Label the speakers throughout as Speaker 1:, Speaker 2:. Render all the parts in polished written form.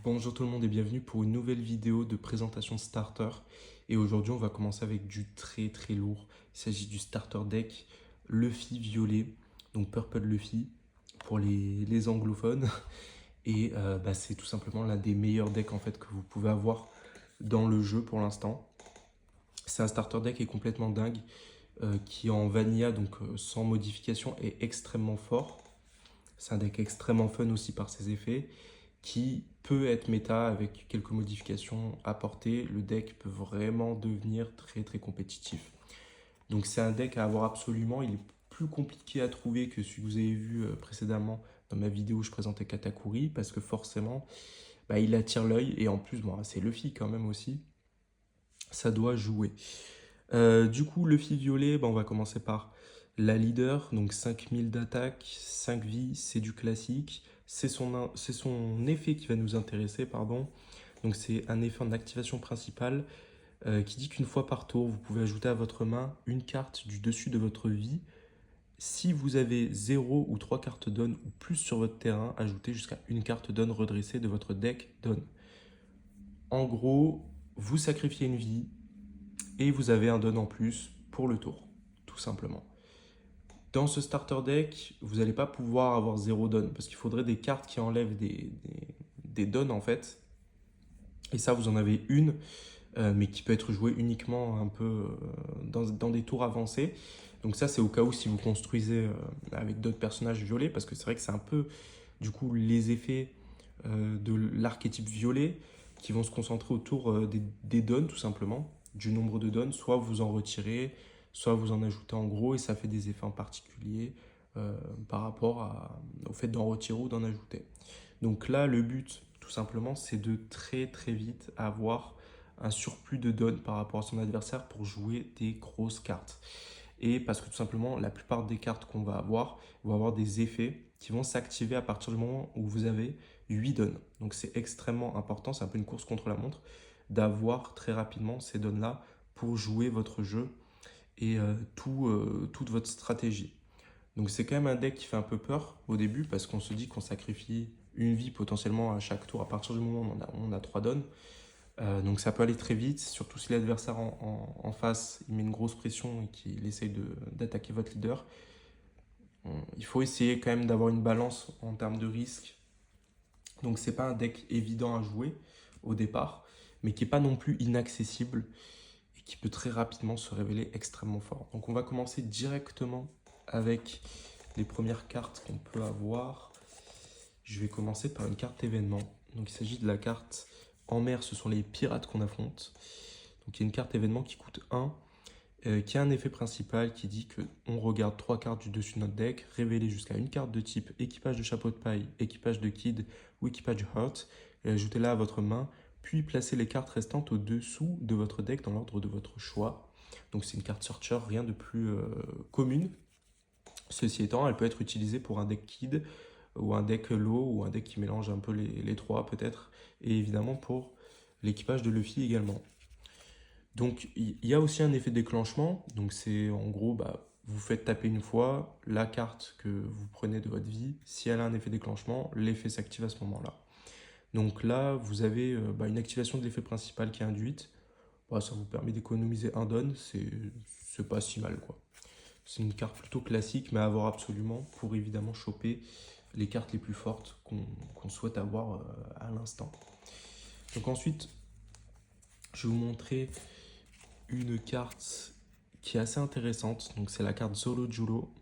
Speaker 1: Bonjour tout le monde et bienvenue pour une nouvelle vidéo de présentation de starter. Et aujourd'hui on va commencer avec du très très lourd. Il s'agit du starter deck Luffy violet, donc Purple Luffy pour les anglophones. Et c'est tout simplement l'un des meilleurs decks en fait que vous pouvez avoir dans le jeu pour l'instant. C'est un starter deck qui est complètement dingue, qui en vanilla, donc sans modification, est extrêmement fort. C'est un deck extrêmement fun aussi par ses effets, qui peut être méta avec quelques modifications apportées. Le deck peut vraiment devenir très très compétitif. Donc c'est un deck à avoir absolument. Il est plus compliqué à trouver que celui que vous avez vu précédemment dans ma vidéo où je présentais Katakuri, parce que forcément il attire l'œil et en plus c'est Luffy quand même aussi. Ça doit jouer. Du coup, Luffy violet, on va commencer par la leader, donc 5000 d'attaque, 5 vies, c'est du classique. C'est son effet qui va nous intéresser, pardon. Donc c'est un effet en activation principale qui dit qu'une fois par tour, vous pouvez ajouter à votre main une carte du dessus de votre vie. Si vous avez 0 ou 3 cartes donne ou plus sur votre terrain, ajoutez jusqu'à une carte donne redressée de votre deck donne. En gros, vous sacrifiez une vie, et vous avez un don en plus pour le tour, tout simplement. Dans ce starter deck, vous n'allez pas pouvoir avoir 0 don, parce qu'il faudrait des cartes qui enlèvent des dons en fait. Et ça, vous en avez une, mais qui peut être jouée uniquement un peu dans des tours avancés. Donc ça, c'est au cas où si vous construisez avec d'autres personnages violets, parce que c'est vrai que c'est un peu, du coup, les effets de l'archétype violet qui vont se concentrer autour des dons, tout simplement, du nombre de dons. Soit vous en retirez, soit vous en ajoutez en gros, et ça fait des effets en particulier par rapport au fait d'en retirer ou d'en ajouter. Donc là, le but, tout simplement, c'est de très très vite avoir un surplus de dons par rapport à son adversaire pour jouer des grosses cartes. Et parce que tout simplement, la plupart des cartes qu'on va avoir vont avoir des effets qui vont s'activer à partir du moment où vous avez 8 dons. Donc c'est extrêmement important, c'est un peu une course contre la montre, d'avoir très rapidement ces dons-là pour jouer votre jeu et toute votre stratégie. Donc c'est quand même un deck qui fait un peu peur au début parce qu'on se dit qu'on sacrifie une vie potentiellement à chaque tour à partir du moment où on a 3 dons. Donc ça peut aller très vite, surtout si l'adversaire en face il met une grosse pression et qu'il essaye d'attaquer votre leader. Il faut essayer quand même d'avoir une balance en termes de risque. Donc c'est pas un deck évident à jouer au départ, mais qui n'est pas non plus inaccessible et qui peut très rapidement se révéler extrêmement fort. Donc on va commencer directement avec les premières cartes qu'on peut avoir. Je vais commencer par une carte événement. Donc il s'agit de la carte en mer, ce sont les pirates qu'on affronte. Donc il y a une carte événement qui coûte 1, qui a un effet principal qui dit qu'on regarde 3 cartes du dessus de notre deck, révéler jusqu'à une carte de type équipage de chapeau de paille, équipage de kid ou équipage heart, et ajoutez-la à votre main, puis placez les cartes restantes au-dessous de votre deck dans l'ordre de votre choix. Donc c'est une carte searcher, rien de plus commune. Ceci étant, elle peut être utilisée pour un deck kid, ou un deck low, ou un deck qui mélange un peu les trois peut-être, et évidemment pour l'équipage de Luffy également. Donc il y a aussi un effet de déclenchement, donc c'est en gros, vous faites taper une fois la carte que vous prenez de votre vie, si elle a un effet déclenchement, l'effet s'active à ce moment-là. Donc là, vous avez une activation de l'effet principal qui est induite, ça vous permet d'économiser un don, c'est pas si mal quoi. C'est une carte plutôt classique, mais à avoir absolument pour évidemment choper les cartes les plus fortes qu'on souhaite avoir à l'instant. Donc ensuite, je vais vous montrer une carte qui est assez intéressante. Donc c'est la carte Zoro Juro,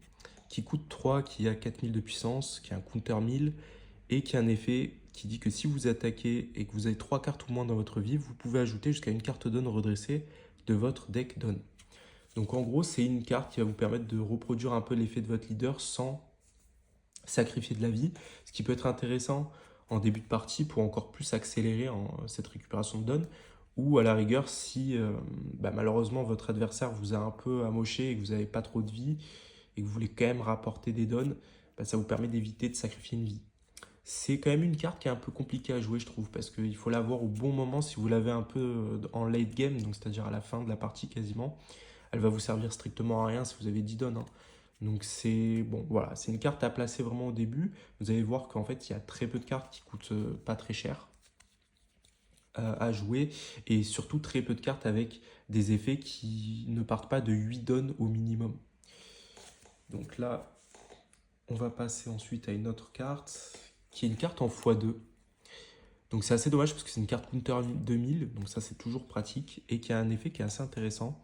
Speaker 1: qui coûte 3, qui a 4000 de puissance, qui a un counter 1000, et qui a un effet qui dit que si vous attaquez et que vous avez 3 cartes ou moins dans votre vie, vous pouvez ajouter jusqu'à une carte donne redressée de votre deck donne. Donc en gros, c'est une carte qui va vous permettre de reproduire un peu l'effet de votre leader sans sacrifier de la vie, ce qui peut être intéressant en début de partie pour encore plus accélérer cette récupération de donne, ou à la rigueur si malheureusement votre adversaire vous a un peu amoché et que vous n'avez pas trop de vie et que vous voulez quand même rapporter des donnes, ça vous permet d'éviter de sacrifier une vie. C'est quand même une carte qui est un peu compliquée à jouer, je trouve, parce qu'il faut l'avoir au bon moment si vous l'avez un peu en late game, donc c'est-à-dire à la fin de la partie quasiment. Elle va vous servir strictement à rien si vous avez 10 donnes. Donc c'est voilà, c'est une carte à placer vraiment au début. Vous allez voir qu'en fait, il y a très peu de cartes qui coûtent pas très cher. à jouer et surtout très peu de cartes avec des effets qui ne partent pas de 8 dons au minimum. Donc là, on va passer ensuite à une autre carte qui est une carte en x2. Donc c'est assez dommage parce que c'est une carte counter 2000, donc ça c'est toujours pratique et qui a un effet qui est assez intéressant.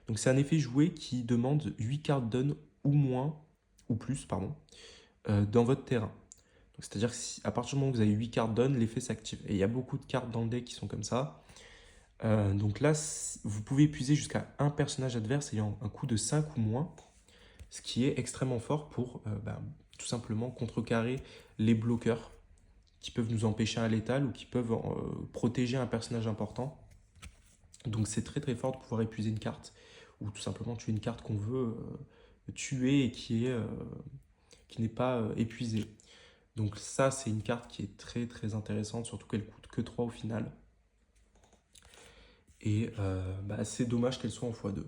Speaker 1: Donc c'est un effet joué qui demande 8 cartes done ou moins, ou plus, pardon, dans votre terrain. C'est-à-dire qu'à partir du moment où vous avez 8 cartes done, l'effet s'active. Et il y a beaucoup de cartes dans le deck qui sont comme ça. Donc là, vous pouvez épuiser jusqu'à un personnage adverse ayant un coût de 5 ou moins, ce qui est extrêmement fort pour tout simplement contrecarrer les bloqueurs qui peuvent nous empêcher un létal ou qui peuvent protéger un personnage important. Donc c'est très très fort de pouvoir épuiser une carte ou tout simplement tuer une carte qu'on veut tuer et qui n'est pas épuisée. Donc ça c'est une carte qui est très très intéressante, surtout qu'elle coûte que 3 au final. Et c'est dommage qu'elle soit en x2.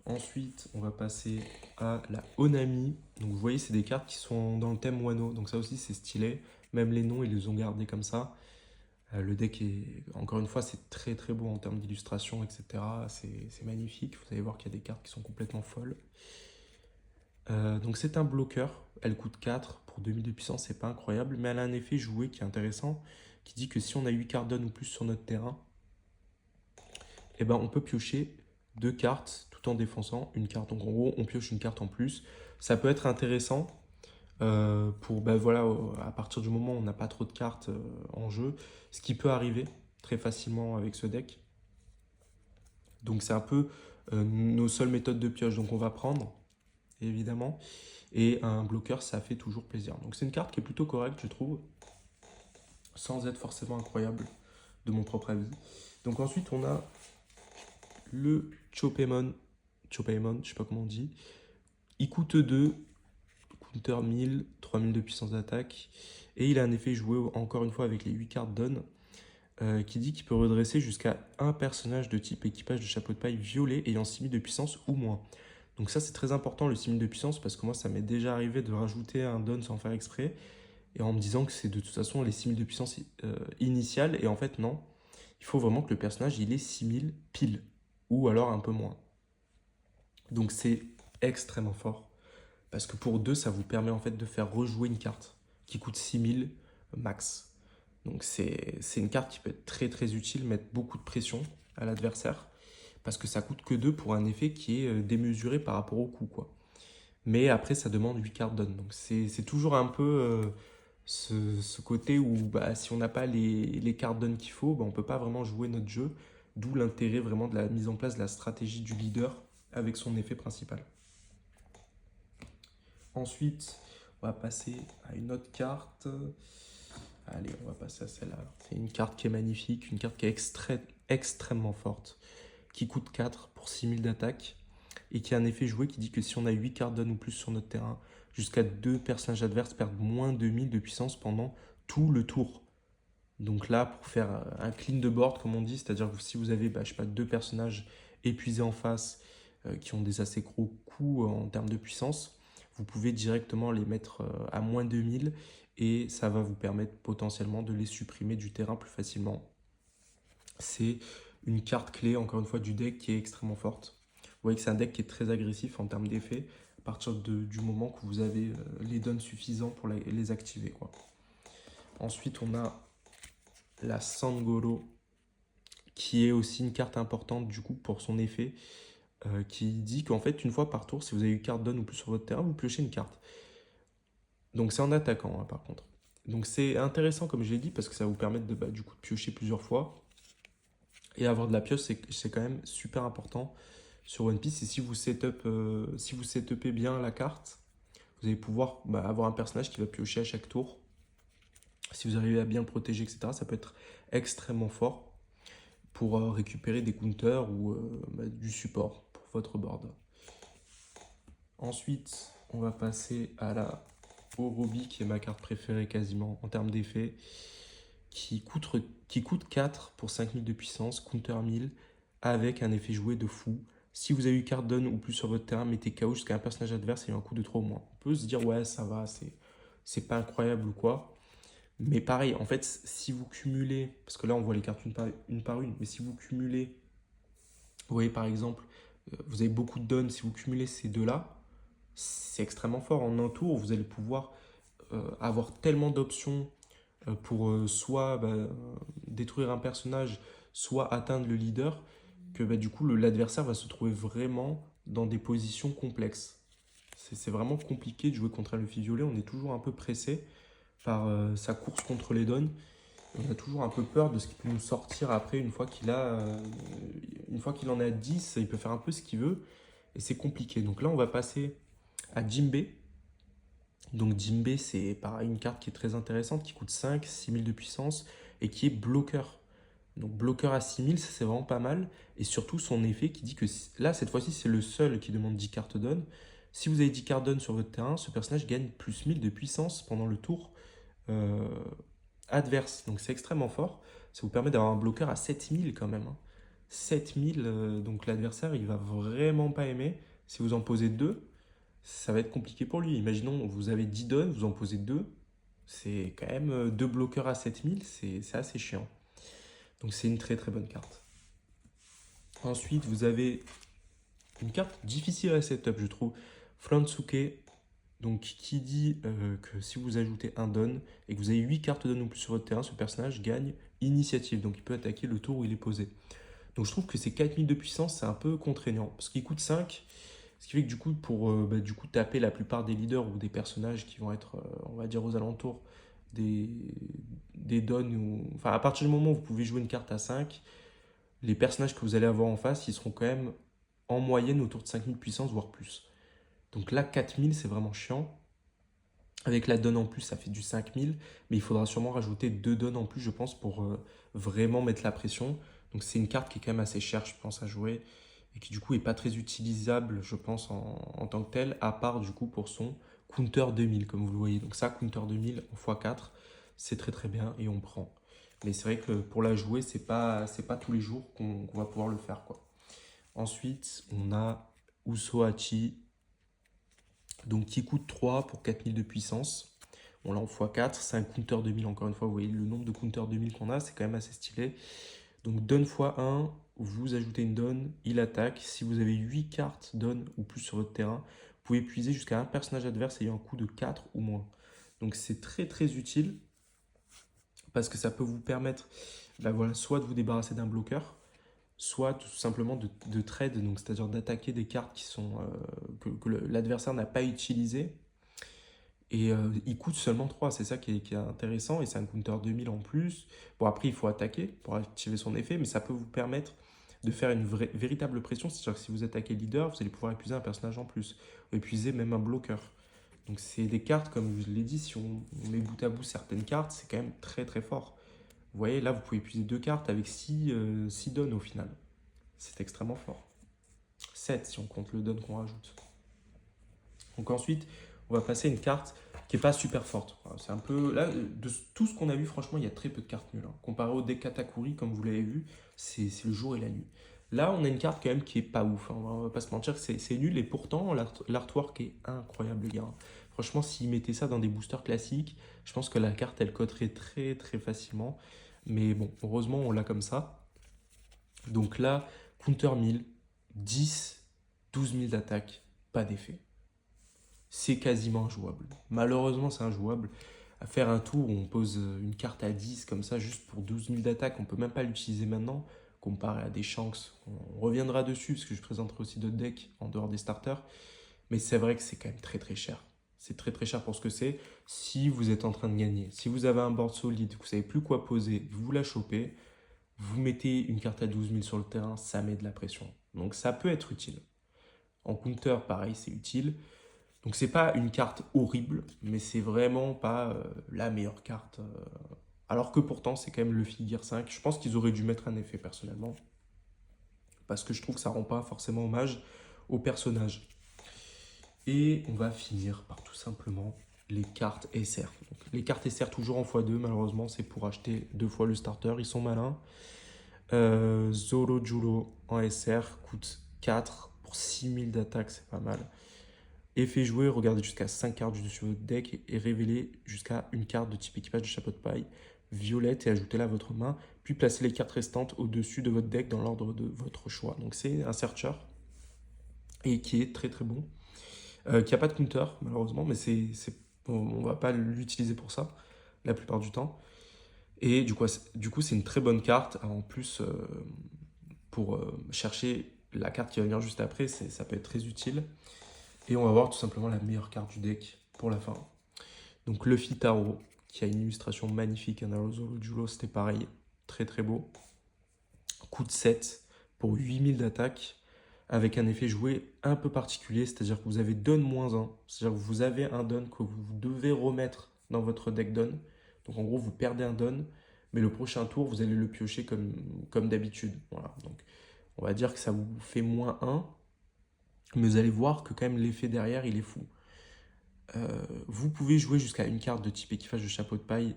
Speaker 1: Ensuite, on va passer à la Onami. Donc vous voyez, c'est des cartes qui sont dans le thème Wano. Donc ça aussi, c'est stylé. Même les noms, ils les ont gardés comme ça. Le deck est, encore une fois, c'est très très beau en termes d'illustration, etc. C'est magnifique. Vous allez voir qu'il y a des cartes qui sont complètement folles. Donc c'est un bloqueur. Elle coûte 4 pour 2000 de puissance, c'est pas incroyable. Mais elle a un effet joué qui est intéressant, qui dit que si on a 8 cartes done ou plus sur notre terrain, eh ben, on peut piocher 2 cartes tout en défonçant une carte. Donc en gros, on pioche une carte en plus. Ça peut être intéressant pour, voilà, à partir du moment où on n'a pas trop de cartes en jeu, ce qui peut arriver très facilement avec ce deck. Donc c'est un peu nos seules méthodes de pioche. Donc on va prendre, évidemment, et un bloqueur, ça fait toujours plaisir. Donc c'est une carte qui est plutôt correcte, je trouve, sans être forcément incroyable, de mon propre avis. Donc ensuite, on a le Chopaemon, je sais pas comment on dit. Il coûte 2, counter 1000, 3000 de puissance d'attaque. Et il a un effet joué encore une fois avec les 8 cartes donne, qui dit qu'il peut redresser jusqu'à un personnage de type équipage de chapeau de paille violet ayant 6000 de puissance ou moins. Donc ça c'est très important le 6000 de puissance parce que moi ça m'est déjà arrivé de rajouter un don sans faire exprès et en me disant que c'est de toute façon les 6000 de puissance initiale et en fait non. Il faut vraiment que le personnage il ait 6000 pile ou alors un peu moins. Donc c'est extrêmement fort parce que pour 2 ça vous permet en fait de faire rejouer une carte qui coûte 6000 max. Donc c'est une carte qui peut être très très utile, mettre beaucoup de pression à l'adversaire parce que ça coûte que 2 pour un effet qui est démesuré par rapport au coût quoi. Mais après ça demande 8 cartes donne. Donc c'est toujours un peu ce côté où si on n'a pas les cartes donne qu'il faut, on ne peut pas vraiment jouer notre jeu. D'où l'intérêt vraiment de la mise en place de la stratégie du leader avec son effet principal. Ensuite, on va passer à une autre carte. Allez, on va passer à celle-là. C'est une carte qui est magnifique, une carte qui est extrêmement forte, qui coûte 4 pour 6000 d'attaque et qui a un effet joué qui dit que si on a 8 cartes donne ou plus sur notre terrain, jusqu'à 2 personnages adverses perdent moins de 1000 de puissance pendant tout le tour. Donc là, pour faire un clean de board, comme on dit, c'est-à-dire que si vous avez, je sais pas, 2 personnages épuisés en face qui ont des assez gros coups en termes de puissance, vous pouvez directement les mettre à moins de 1000 et ça va vous permettre potentiellement de les supprimer du terrain plus facilement. C'est une carte clé, encore une fois, du deck qui est extrêmement forte. Vous voyez que c'est un deck qui est très agressif en termes d'effet à partir du moment que vous avez les dons suffisants pour les activer, quoi. Ensuite, on a la Sangoro, qui est aussi une carte importante du coup pour son effet, qui dit qu'en fait, une fois par tour, si vous avez une carte donne ou plus sur votre terrain, vous piochez une carte. Donc c'est en attaquant, par contre. Donc c'est intéressant, comme je l'ai dit, parce que ça va vous permettre du coup, de piocher plusieurs fois. Et avoir de la pioche, c'est quand même super important sur One Piece. Et si vous setupez bien la carte, vous allez pouvoir avoir un personnage qui va piocher à chaque tour. Si vous arrivez à bien le protéger, etc., ça peut être extrêmement fort pour récupérer des counters ou du support pour votre board. Ensuite, on va passer à la Orobi, qui est ma carte préférée quasiment en termes d'effet, qui coûte 4 pour 5000 de puissance, counter 1000, avec un effet joué de fou. Si vous avez eu carte donne ou plus sur votre terrain, mettez KO jusqu'à un personnage adverse ayant un coup de 3 ou moins. On peut se dire, ouais, ça va, c'est pas incroyable ou quoi. Mais pareil, en fait, si vous cumulez, parce que là on voit les cartes une par une, mais si vous cumulez, vous voyez par exemple, vous avez beaucoup de donnes, si vous cumulez ces deux-là, c'est extrêmement fort. En un tour, vous allez pouvoir avoir tellement d'options pour soit détruire un personnage, soit atteindre le leader, que du coup l'adversaire va se trouver vraiment dans des positions complexes. C'est vraiment compliqué de jouer contre un Luffy violet, on est toujours un peu pressé par sa course contre les dons. On a toujours un peu peur de ce qu'il peut nous sortir après une fois qu'il en a 10, il peut faire un peu ce qu'il veut et c'est compliqué. Donc là on va passer à Jinbei. Donc Jinbei c'est pareil une carte qui est très intéressante, qui coûte 5, 6000 de puissance et qui est bloqueur. Donc bloqueur à 6000, ça c'est vraiment pas mal. Et surtout son effet qui dit que là cette fois-ci c'est le seul qui demande 10 cartes down. Si vous avez 10 cartes down sur votre terrain, ce personnage gagne plus 1000 de puissance pendant le tour euh, adverse. Donc c'est extrêmement fort. Ça vous permet d'avoir un bloqueur à 7000 quand même, hein. 7000, donc l'adversaire il va vraiment pas aimer. Si vous en posez deux, ça va être compliqué pour lui. Imaginons, vous avez 10 dons, vous en posez deux. C'est quand même deux bloqueurs à 7000, c'est assez chiant. Donc c'est une très très bonne carte. Ensuite, vous avez une carte difficile à setup, je trouve. Flansuke, donc qui dit que si vous ajoutez un don et que vous avez 8 cartes don ou plus sur votre terrain, ce personnage gagne initiative. Donc il peut attaquer le tour où il est posé. Donc je trouve que ces 4000 de puissance, c'est un peu contraignant. Parce qu'il coûte 5, ce qui fait que du coup, pour du coup, taper la plupart des leaders ou des personnages qui vont être, on va dire, aux alentours des, des dons, enfin à partir du moment où vous pouvez jouer une carte à 5, les personnages que vous allez avoir en face, ils seront quand même en moyenne autour de 5000 puissance, voire plus. Donc là, 4000, c'est vraiment chiant. Avec la donne en plus, ça fait du 5000, mais il faudra sûrement rajouter 2 donnes en plus, je pense, pour vraiment mettre la pression. Donc c'est une carte qui est quand même assez chère, je pense, à jouer, et qui du coup est pas très utilisable, je pense, en tant que telle, à part du coup pour son counter 2000, comme vous le voyez. Donc ça, counter 2000 en x4, c'est très très bien, et on prend. Mais c'est vrai que pour la jouer, c'est pas tous les jours qu'on va pouvoir le faire, quoi. Ensuite, on a Usohachi, donc qui coûte 3 pour 4000 de puissance. On l'a en x4, c'est un counter 2000 encore une fois, vous voyez le nombre de counter 2000 qu'on a, c'est quand même assez stylé. Donc donne x1, vous ajoutez une donne, il attaque. Si vous avez 8 cartes donne ou plus sur votre terrain, vous pouvez puiser jusqu'à un personnage adverse ayant un coût de 4 ou moins. Donc c'est très très utile parce que ça peut vous permettre voilà, soit de vous débarrasser d'un bloqueur, soit tout simplement de trade, donc c'est-à-dire d'attaquer des cartes qui sont, que l'adversaire n'a pas utilisées. Et il coûte seulement 3, c'est ça qui est intéressant, et c'est un counter 2000 en plus. Bon, après, il faut attaquer pour activer son effet, mais ça peut vous permettre de faire une véritable pression, c'est-à-dire que si vous attaquez leader, vous allez pouvoir épuiser un personnage en plus, ou épuiser même un bloqueur. Donc c'est des cartes, comme je l'ai dit, si on met bout à bout certaines cartes, c'est quand même très très fort. Vous voyez, là, vous pouvez épuiser 2 cartes avec 6 donnes au final. C'est extrêmement fort. 7 si on compte le don qu'on rajoute. Donc ensuite, on va passer à une carte qui n'est pas super forte. Voilà, c'est un peu... Là, de tout ce qu'on a vu, franchement, il y a très peu de cartes nulles, hein. Comparé au deck Katakuri, comme vous l'avez vu, c'est le jour et la nuit. Là, on a une carte quand même qui est pas ouf, hein. On va pas se mentir que c'est nul. Et pourtant, l'artwork est incroyable, les gars. Franchement, s'ils mettaient ça dans des boosters classiques, je pense que la carte, elle coterait très très facilement. Mais bon, heureusement, on l'a comme ça. Donc là, counter 1000, 10, 12 000 d'attaque, pas d'effet. C'est quasiment injouable. Malheureusement, c'est injouable. À faire un tour où on pose une carte à 10 comme ça, juste pour 12 000 d'attaque, on peut même pas l'utiliser maintenant, comparé à des Shanks. On reviendra dessus, parce que je présenterai aussi d'autres decks en dehors des starters. Mais c'est vrai que c'est quand même très très cher. C'est très très cher pour ce que c'est. Si vous êtes en train de gagner, si vous avez un board solide, que vous savez plus quoi poser, vous la chopez, vous mettez une carte à 12 000 sur le terrain, ça met de la pression. Donc ça peut être utile. En counter, pareil, c'est utile. Donc c'est pas une carte horrible, mais c'est vraiment pas la meilleure carte. Alors que pourtant, c'est quand même Luffy Gear 5. Je pense qu'ils auraient dû mettre un effet personnellement. Parce que je trouve que ça rend pas forcément hommage au personnage. Et on va finir par tout simplement les cartes SR. Donc, les cartes SR toujours en x2, malheureusement, c'est pour acheter 2 fois le starter. Ils sont malins. Zoro Juro en SR coûte 4 pour 6000 d'attaque, c'est pas mal. Effet joué, regardez jusqu'à 5 cartes du dessus de votre deck et révélez jusqu'à une carte de type équipage de chapeau de paille violette et ajoutez-la à votre main, puis placez les cartes restantes au-dessus de votre deck dans l'ordre de votre choix. Donc c'est un searcher et qui est très très bon, qui n'a pas de counter malheureusement, mais on va pas l'utiliser pour ça la plupart du temps. Et du coup c'est une très bonne carte. En plus, pour chercher la carte qui va venir juste après, ça peut être très utile. Et on va voir tout simplement la meilleure carte du deck pour la fin. Donc Luffy Taro, qui a une illustration magnifique, un Naruto Julo, c'était pareil, très très beau. Coût de 7 pour 8000 d'attaque, avec un effet joué un peu particulier, c'est-à-dire que vous avez don -1, c'est-à-dire que vous avez un don que vous devez remettre dans votre deck don. Donc en gros, vous perdez un don, mais le prochain tour, vous allez le piocher comme d'habitude. Voilà, donc on va dire que ça vous fait -1, mais vous allez voir que quand même l'effet derrière, il est fou. Vous pouvez jouer jusqu'à une carte de type équipage de chapeau de paille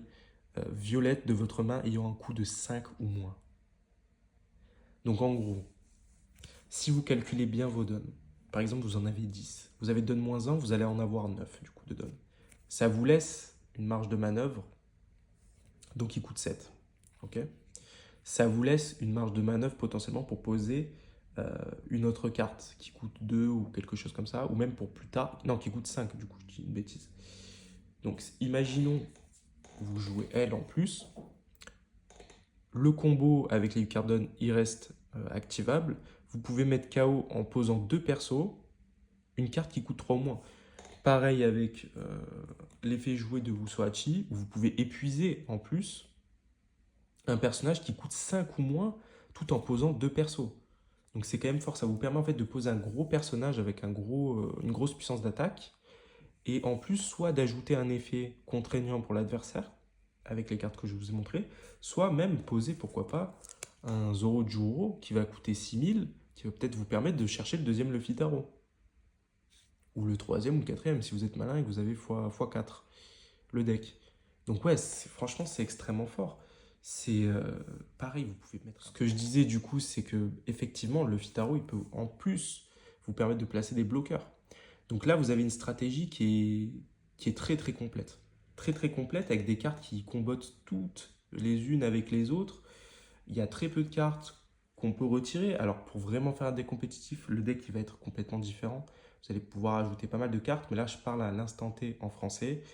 Speaker 1: violette de votre main ayant un coût de 5 ou moins. Donc en gros, si vous calculez bien vos dons, par exemple vous en avez 10, vous avez don -1, vous allez en avoir 9 du coup de dons. Ça vous laisse une marge de manœuvre, donc il coûte 7. Okay, ça vous laisse une marge de manœuvre potentiellement pour poser une autre carte qui coûte 2 ou quelque chose comme ça, ou même pour plus tard, non qui coûte 5 du coup, je dis une bêtise. Donc imaginons vous jouez elle en plus, le combo avec les Lucardon il reste activable, vous pouvez mettre KO en posant 2 persos, une carte qui coûte 3 ou moins. Pareil avec l'effet joué de Wusuhachi, où vous pouvez épuiser en plus un personnage qui coûte 5 ou moins tout en posant 2 persos. Donc c'est quand même fort, ça vous permet en fait de poser un gros personnage avec une grosse puissance d'attaque, et en plus soit d'ajouter un effet contraignant pour l'adversaire, avec les cartes que je vous ai montrées, soit même poser, pourquoi pas, un Zoro qui va coûter 6000, qui va peut-être vous permettre de chercher le deuxième Luffy Taro. Ou le troisième ou le quatrième, si vous êtes malin et que vous avez x4 le deck. Donc ouais, franchement, c'est extrêmement fort. C'est pareil, vous pouvez mettre... Ce que je disais du coup, c'est que effectivement, le Fitaro, il peut en plus vous permettre de placer des bloqueurs. Donc là, vous avez une stratégie qui est très très complète. Très très complète, avec des cartes qui combattent toutes les unes avec les autres. Il y a très peu de cartes qu'on peut retirer. Alors pour vraiment faire un deck compétitif, le deck il va être complètement différent. Vous allez pouvoir ajouter pas mal de cartes, mais là je parle à l'instant T en français.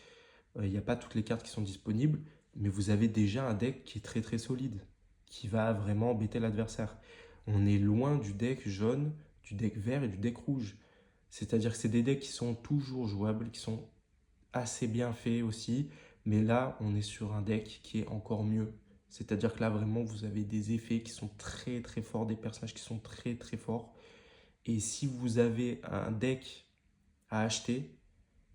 Speaker 1: Il n'y a pas toutes les cartes qui sont disponibles, mais vous avez déjà un deck qui est très très solide, qui va vraiment embêter l'adversaire. On est loin du deck jaune, du deck vert et du deck rouge. C'est-à-dire que c'est des decks qui sont toujours jouables, qui sont assez bien faits aussi, mais là on est sur un deck qui est encore mieux. C'est-à-dire que là vraiment vous avez des effets qui sont très très forts, des personnages qui sont très très forts. Et si vous avez un deck à acheter,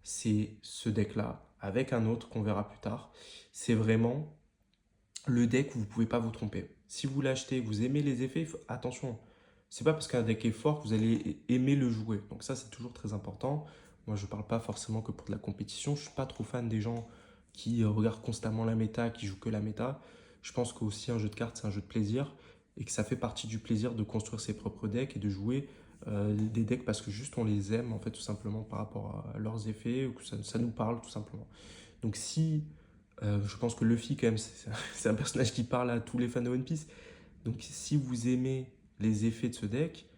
Speaker 1: c'est ce deck-là, avec un autre qu'on verra plus tard. C'est vraiment le deck où vous ne pouvez pas vous tromper. Si vous l'achetez, vous aimez les effets, attention, c'est pas parce qu'un deck est fort que vous allez aimer le jouer. Donc ça, c'est toujours très important. Moi, je ne parle pas forcément que pour de la compétition. Je ne suis pas trop fan des gens qui regardent constamment la méta, qui jouent que la méta. Je pense qu'aussi un jeu de cartes, c'est un jeu de plaisir et que ça fait partie du plaisir de construire ses propres decks et de jouer des decks parce que juste on les aime en fait tout simplement par rapport à leurs effets ou que ça nous parle tout simplement. Donc si je pense que Luffy quand même c'est un personnage qui parle à tous les fans de One Piece. Donc si vous aimez les effets de ce deck,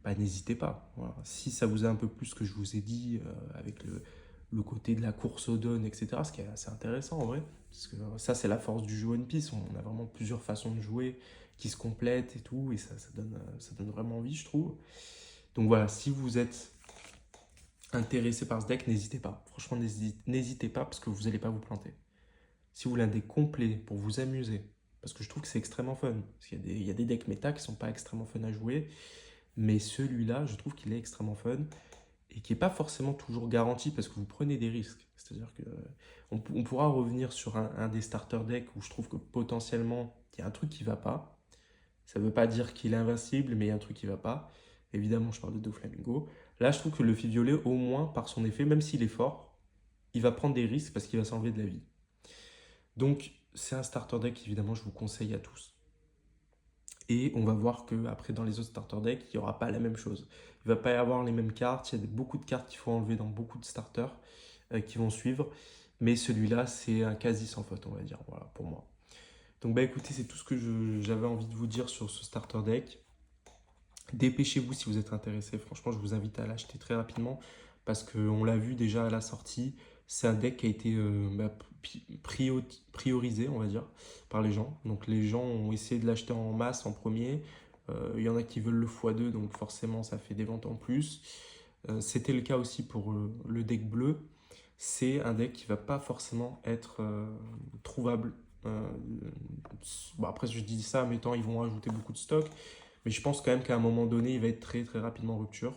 Speaker 1: bah, n'hésitez pas. Voilà. Si ça vous a un peu plus ce que je vous ai dit avec le côté de la course au don, etc. Ce qui est assez intéressant en vrai. Parce que ça c'est la force du jeu One Piece. On a vraiment plusieurs façons de jouer qui se complètent et tout. Et ça donne vraiment envie je trouve. Donc voilà, si vous êtes intéressé par ce deck, n'hésitez pas. Franchement, n'hésitez pas parce que vous n'allez pas vous planter. Si vous voulez un deck complet pour vous amuser, parce que je trouve que c'est extrêmement fun. Parce qu'il y a des decks méta qui ne sont pas extrêmement fun à jouer, mais celui-là, je trouve qu'il est extrêmement fun et qui n'est pas forcément toujours garanti parce que vous prenez des risques. C'est-à-dire qu'on pourra revenir sur un des starter decks où je trouve que potentiellement, il y a un truc qui ne va pas. Ça ne veut pas dire qu'il est invincible, mais il y a un truc qui ne va pas. Évidemment, je parle de Doflamingo. Là, je trouve que le Luffy violet, au moins par son effet, même s'il est fort, il va prendre des risques parce qu'il va s'enlever de la vie. Donc, c'est un starter deck, évidemment, je vous conseille à tous. Et on va voir qu'après dans les autres starter decks, il n'y aura pas la même chose. Il ne va pas y avoir les mêmes cartes, il y a beaucoup de cartes qu'il faut enlever dans beaucoup de starters qui vont suivre. Mais celui-là, c'est un quasi sans faute, on va dire, voilà, pour moi. Donc bah écoutez, c'est tout ce que j'avais envie de vous dire sur ce starter deck. Dépêchez-vous si vous êtes intéressé. Franchement, je vous invite à l'acheter très rapidement parce qu'on l'a vu déjà à la sortie. C'est un deck qui a été priorisé, on va dire, par les gens. Donc les gens ont essayé de l'acheter en masse en premier. Il y en a qui veulent le x2, donc forcément ça fait des ventes en plus. C'était le cas aussi pour le deck bleu. C'est un deck qui va pas forcément être trouvable. Euh, bon, après, je dis ça, mais tant ils vont rajouter beaucoup de stock. Mais je pense quand même qu'à un moment donné, il va être très très rapidement en rupture.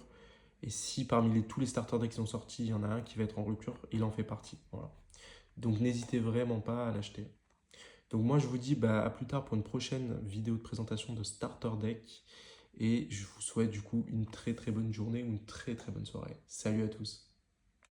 Speaker 1: Et si parmi tous les starter decks qui sont sortis, il y en a un qui va être en rupture, il en fait partie. Voilà. Donc n'hésitez vraiment pas à l'acheter. Donc moi je vous dis à plus tard pour une prochaine vidéo de présentation de starter deck. Et je vous souhaite du coup une très très bonne journée ou une très très bonne soirée. Salut à tous.